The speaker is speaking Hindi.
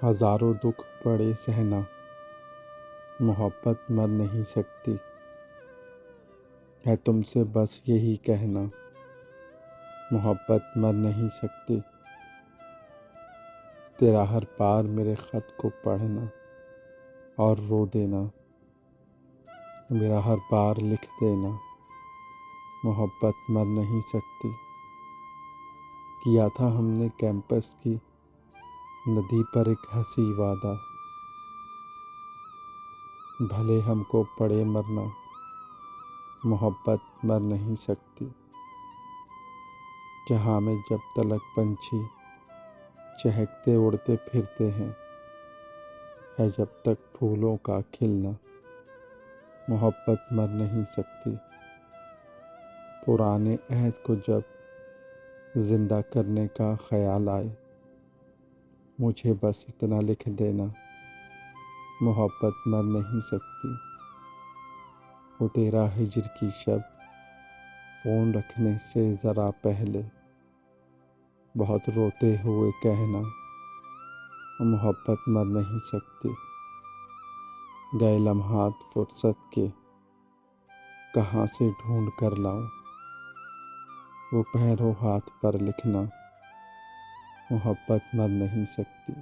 हजारों दुख पड़े सहना, मोहब्बत मर नहीं सकती। है तुमसे बस यही कहना, मोहब्बत मर नहीं सकती। तेरा हर बार मेरे ख़त को पढ़ना और रो देना, मेरा हर बार लिख देना, मोहब्बत मर नहीं सकती। किया था हमने कैंपस की नदी पर एक हंसी वादा, भले हमको पड़े मरना, मोहब्बत मर नहीं सकती। जहाँ में जब तलक पंछी चहकते उड़ते फिरते हैं, है जब तक फूलों का खिलना, मोहब्बत मर नहीं सकती। पुराने अहद को जब जिंदा करने का ख्याल आए, मुझे बस इतना लिख देना, मोहब्बत मर नहीं सकती। वो तेरा हिज्र की शब फ़ोन रखने से ज़रा पहले बहुत रोते हुए कहना, मोहब्बत मर नहीं सकती। गए लम्हात फुर्सत के कहाँ से ढूंढ कर लाऊं, वो पैरों हाथ पर लिखना, मोहब्बत मर नहीं सकती।